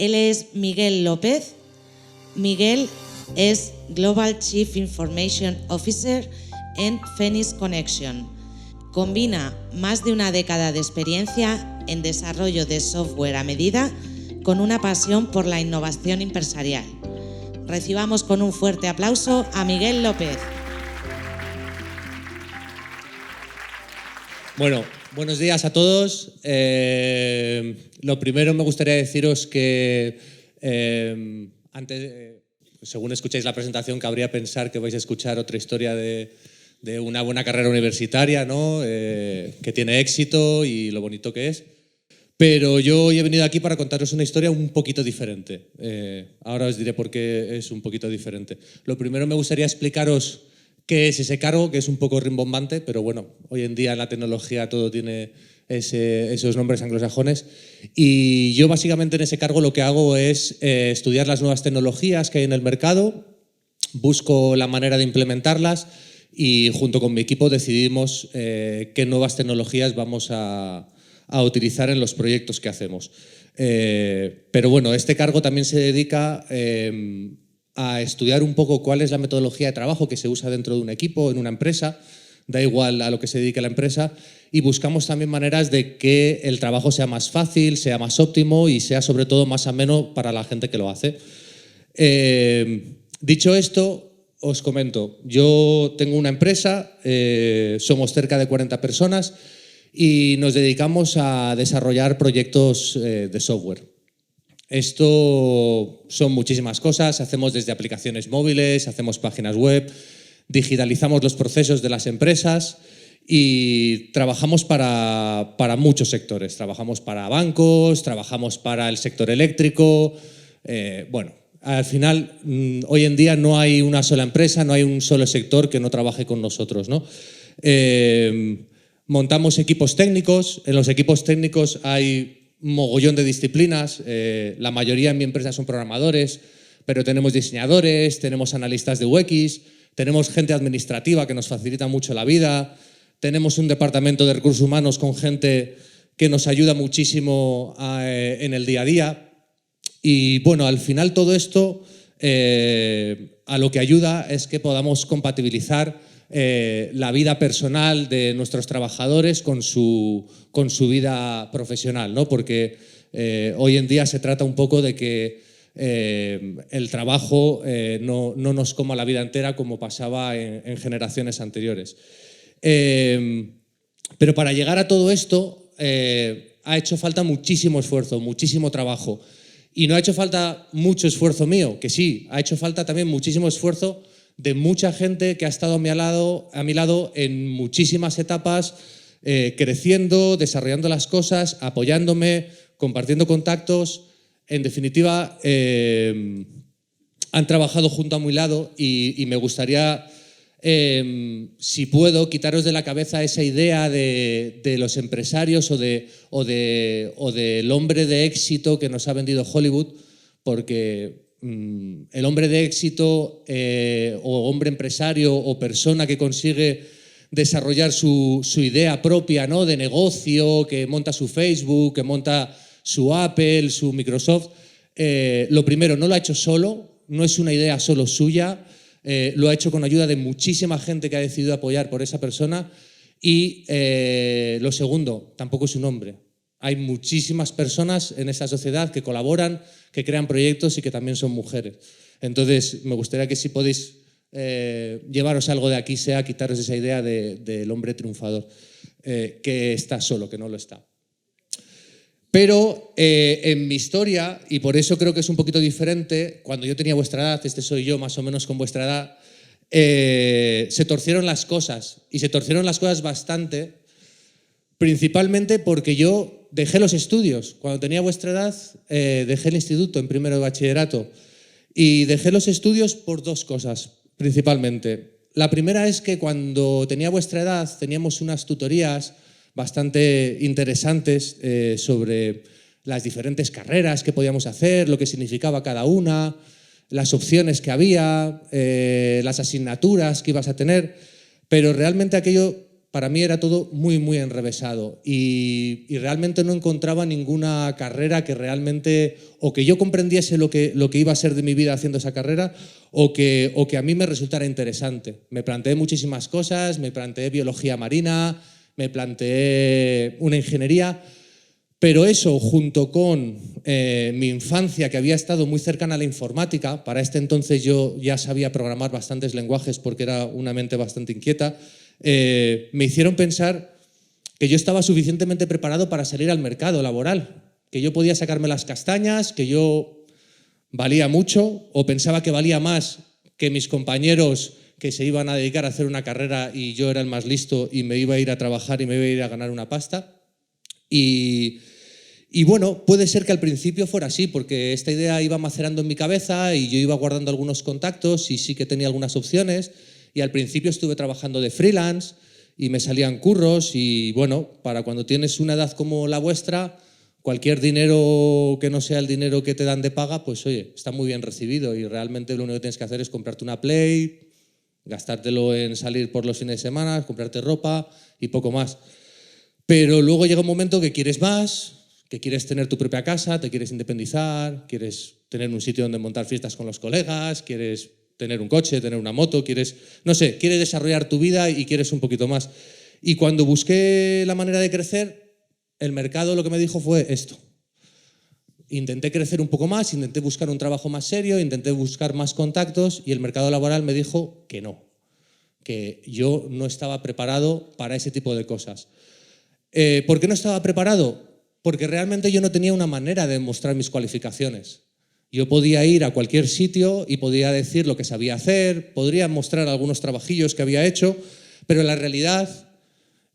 Él es Miguel López. Miguel es Global Chief Information Officer en Phoenix Connection. Combina más de una década de experiencia en desarrollo de software a medida con una pasión por la innovación empresarial. Recibamos con un fuerte aplauso a Miguel López. Bueno, buenos días a todos. Lo primero me gustaría deciros que según escucháis la presentación, cabría pensar que vais a escuchar otra historia de una buena carrera universitaria, ¿no? Que tiene éxito y lo bonito que es. Pero yo hoy he venido aquí para contaros una historia un poquito diferente. Ahora os diré por qué es un poquito diferente. Lo primero me gustaría explicaros qué es ese cargo, que es un poco rimbombante, pero bueno, hoy en día en la tecnología todo tiene esos nombres anglosajones. Y yo básicamente en ese cargo lo que hago es estudiar las nuevas tecnologías que hay en el mercado, busco la manera de implementarlas y junto con mi equipo decidimos qué nuevas tecnologías vamos a utilizar en los proyectos que hacemos. Pero bueno, este cargo también se dedica a estudiar un poco cuál es la metodología de trabajo que se usa dentro de un equipo, en una empresa, da igual a lo que se dedique la empresa, y buscamos también maneras de que el trabajo sea más fácil, sea más óptimo y sea sobre todo más ameno para la gente que lo hace. Dicho esto, os comento, yo tengo una empresa, somos cerca de 40 personas y nos dedicamos a desarrollar proyectos de software. Esto son muchísimas cosas, hacemos desde aplicaciones móviles, hacemos páginas web, digitalizamos los procesos de las empresas y trabajamos para muchos sectores. Trabajamos para bancos, trabajamos para el sector eléctrico. Bueno, al final, hoy en día no hay una sola empresa, no hay un solo sector que no trabaje con nosotros, ¿no? Montamos equipos técnicos. En los equipos técnicos hay mogollón de disciplinas, la mayoría en mi empresa son programadores, pero tenemos diseñadores, tenemos analistas de UX, tenemos gente administrativa que nos facilita mucho la vida, tenemos un departamento de recursos humanos con gente que nos ayuda muchísimo en el día a día. Y bueno, al final todo esto a lo que ayuda es que podamos compatibilizar la vida personal de nuestros trabajadores con su vida profesional, ¿no? Porque hoy en día se trata un poco de que el trabajo no nos coma la vida entera como pasaba en generaciones anteriores. Pero para llegar a todo esto ha hecho falta muchísimo esfuerzo, muchísimo trabajo. Y no ha hecho falta mucho esfuerzo mío, que sí, ha hecho falta también muchísimo esfuerzo de mucha gente que ha estado a mi lado en muchísimas etapas, creciendo, desarrollando las cosas, apoyándome, compartiendo contactos. En definitiva, han trabajado junto a mi lado y me gustaría, si puedo, quitaros de la cabeza esa idea de los empresarios o del hombre de éxito que nos ha vendido Hollywood, porque el hombre de éxito o hombre empresario o persona que consigue desarrollar su idea propia, ¿no? De negocio, que monta su Facebook, que monta su Apple, su Microsoft, lo primero, no lo ha hecho solo, no es una idea solo suya, lo ha hecho con ayuda de muchísima gente que ha decidido apoyar por esa persona y lo segundo, tampoco es un hombre. Hay muchísimas personas en esta sociedad que colaboran, que crean proyectos y que también son mujeres. Entonces, me gustaría que si podéis llevaros algo de aquí, sea quitaros esa idea del hombre triunfador, que está solo, que no lo está. Pero en mi historia, y por eso creo que es un poquito diferente, cuando yo tenía vuestra edad, este soy yo más o menos con vuestra edad, se torcieron las cosas, y se torcieron las cosas bastante, principalmente porque yo dejé los estudios. Cuando tenía vuestra edad, dejé el instituto en primero de bachillerato. Y dejé los estudios por dos cosas, principalmente. La primera es que cuando tenía vuestra edad teníamos unas tutorías bastante interesantes sobre las diferentes carreras que podíamos hacer, lo que significaba cada una, las opciones que había, las asignaturas que ibas a tener, pero realmente aquello para mí era todo muy, muy enrevesado y realmente no encontraba ninguna carrera que realmente, o que yo comprendiese lo que iba a ser de mi vida haciendo esa carrera, o que a mí me resultara interesante. Me planteé muchísimas cosas, me planteé biología marina, me planteé una ingeniería, pero eso, junto con mi infancia, que había estado muy cercana a la informática, para este entonces yo ya sabía programar bastantes lenguajes porque era una mente bastante inquieta, me hicieron pensar que yo estaba suficientemente preparado para salir al mercado laboral, que yo podía sacarme las castañas, que yo valía mucho o pensaba que valía más que mis compañeros que se iban a dedicar a hacer una carrera y yo era el más listo y me iba a ir a trabajar y me iba a ir a ganar una pasta. Y bueno, puede ser que al principio fuera así, porque esta idea iba macerando en mi cabeza y yo iba guardando algunos contactos y sí que tenía algunas opciones. Y al principio estuve trabajando de freelance y me salían curros y bueno, para cuando tienes una edad como la vuestra, cualquier dinero que no sea el dinero que te dan de paga, pues oye, está muy bien recibido y realmente lo único que tienes que hacer es comprarte una Play, gastártelo en salir por los fines de semana, comprarte ropa y poco más. Pero luego llega un momento que quieres más, que quieres tener tu propia casa, te quieres independizar, quieres tener un sitio donde montar fiestas con los colegas, quieres tener un coche, tener una moto, quieres desarrollar tu vida y quieres un poquito más. Y cuando busqué la manera de crecer, el mercado lo que me dijo fue esto. Intenté crecer un poco más, intenté buscar un trabajo más serio, intenté buscar más contactos y el mercado laboral me dijo que no, que yo no estaba preparado para ese tipo de cosas. ¿Por qué no estaba preparado? Porque realmente yo no tenía una manera de mostrar mis cualificaciones. Yo podía ir a cualquier sitio y podía decir lo que sabía hacer, podría mostrar algunos trabajillos que había hecho, pero la realidad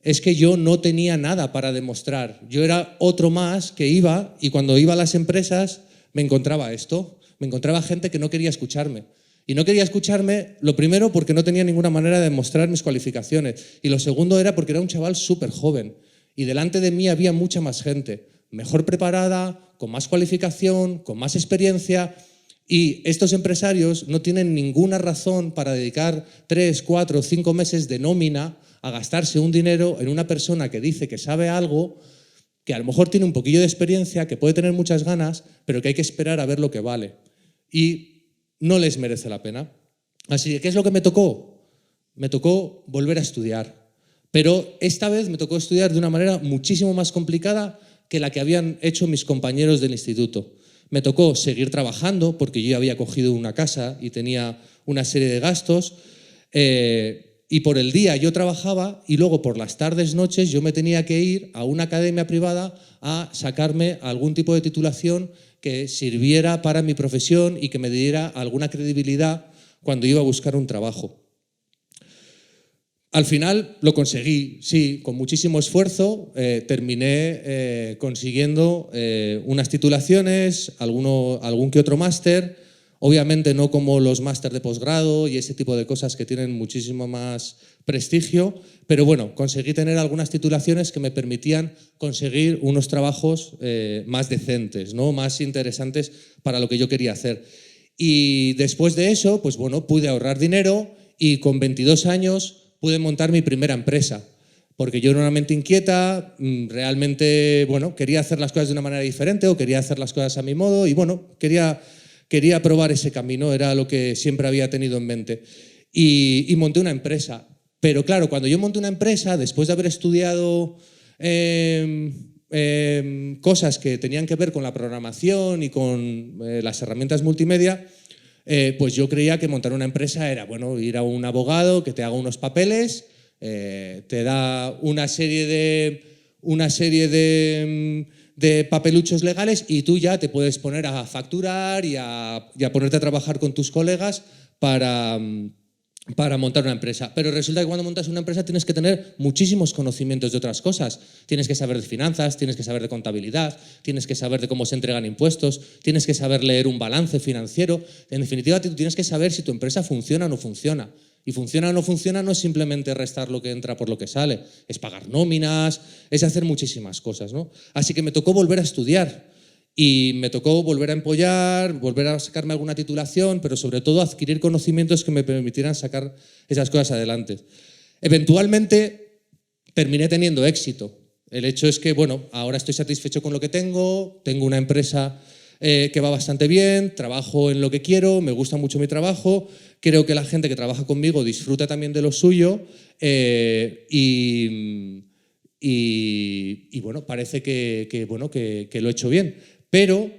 es que yo no tenía nada para demostrar. Yo era otro más que iba y cuando iba a las empresas me encontraba esto, me encontraba gente que no quería escucharme. Y no quería escucharme, lo primero, porque no tenía ninguna manera de demostrar mis cualificaciones. Y lo segundo era porque era un chaval súper joven. Y delante de mí había mucha más gente, mejor preparada, con más cualificación, con más experiencia. Y estos empresarios no tienen ninguna razón para dedicar 3, 4, 5 meses de nómina a gastarse un dinero en una persona que dice que sabe algo, que a lo mejor tiene un poquillo de experiencia, que puede tener muchas ganas, pero que hay que esperar a ver lo que vale. Y no les merece la pena. Así que, ¿qué es lo que me tocó? Me tocó volver a estudiar. Pero esta vez me tocó estudiar de una manera muchísimo más complicada que la que habían hecho mis compañeros del instituto. Me tocó seguir trabajando porque yo ya había cogido una casa y tenía una serie de gastos y por el día yo trabajaba y luego por las tardes, noches yo me tenía que ir a una academia privada a sacarme algún tipo de titulación que sirviera para mi profesión y que me diera alguna credibilidad cuando iba a buscar un trabajo. Al final lo conseguí, sí, con muchísimo esfuerzo, terminé consiguiendo unas titulaciones, algún que otro máster, obviamente no como los máster de posgrado y ese tipo de cosas que tienen muchísimo más prestigio, pero bueno, conseguí tener algunas titulaciones que me permitían conseguir unos trabajos más decentes, ¿no? Más interesantes para lo que yo quería hacer. Y después de eso, pues bueno, pude ahorrar dinero y con 22 años pude montar mi primera empresa, porque yo era una mente inquieta, realmente, bueno, quería hacer las cosas de una manera diferente o quería hacer las cosas a mi modo y, bueno, quería probar ese camino, era lo que siempre había tenido en mente. Y monté una empresa. Pero claro, cuando yo monté una empresa, después de haber estudiado cosas que tenían que ver con la programación y con las herramientas multimedia, pues yo creía que montar una empresa era, bueno, ir a un abogado que te haga unos papeles, te da una serie de papeluchos legales y tú ya te puedes poner a facturar y a ponerte a trabajar con tus colegas para montar una empresa. Pero resulta que cuando montas una empresa tienes que tener muchísimos conocimientos de otras cosas. Tienes que saber de finanzas, tienes que saber de contabilidad, tienes que saber de cómo se entregan impuestos, tienes que saber leer un balance financiero. En definitiva, tú tienes que saber si tu empresa funciona o no funciona. Y funciona o no funciona no es simplemente restar lo que entra por lo que sale, es pagar nóminas, es hacer muchísimas cosas, ¿no? Así que me tocó volver a estudiar. Y me tocó volver a empollar, volver a sacarme alguna titulación, pero sobre todo adquirir conocimientos que me permitieran sacar esas cosas adelante. Eventualmente terminé teniendo éxito. El hecho es que, bueno, ahora estoy satisfecho con lo que tengo una empresa que va bastante bien, trabajo en lo que quiero, me gusta mucho mi trabajo, creo que la gente que trabaja conmigo disfruta también de lo suyo y bueno, parece que lo he hecho bien. Pero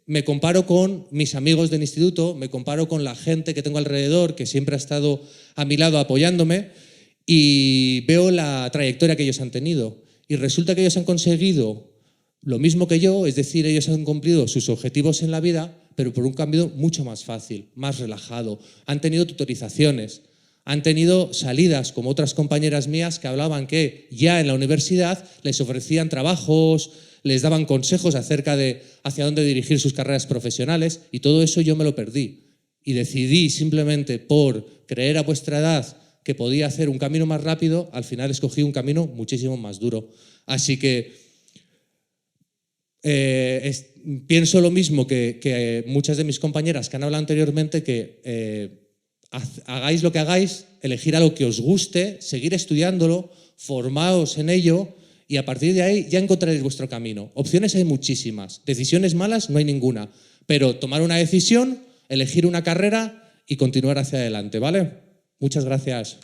me comparo con mis amigos del instituto, me comparo con la gente que tengo alrededor, que siempre ha estado a mi lado apoyándome, y veo la trayectoria que ellos han tenido. Y resulta que ellos han conseguido lo mismo que yo, es decir, ellos han cumplido sus objetivos en la vida, pero por un camino mucho más fácil, más relajado. Han tenido tutorizaciones, han tenido salidas, como otras compañeras mías que hablaban que ya en la universidad les ofrecían trabajos, les daban consejos acerca de hacia dónde dirigir sus carreras profesionales, y todo eso yo me lo perdí. Y decidí simplemente por creer a vuestra edad que podía hacer un camino más rápido, al final escogí un camino muchísimo más duro. Así que pienso lo mismo que muchas de mis compañeras que han hablado anteriormente, que hagáis lo que hagáis, elegir algo que os guste, seguir estudiándolo, formaos en ello y a partir de ahí ya encontraréis vuestro camino. Opciones hay muchísimas, decisiones malas no hay ninguna, pero tomar una decisión, elegir una carrera y continuar hacia adelante, ¿vale? Muchas gracias.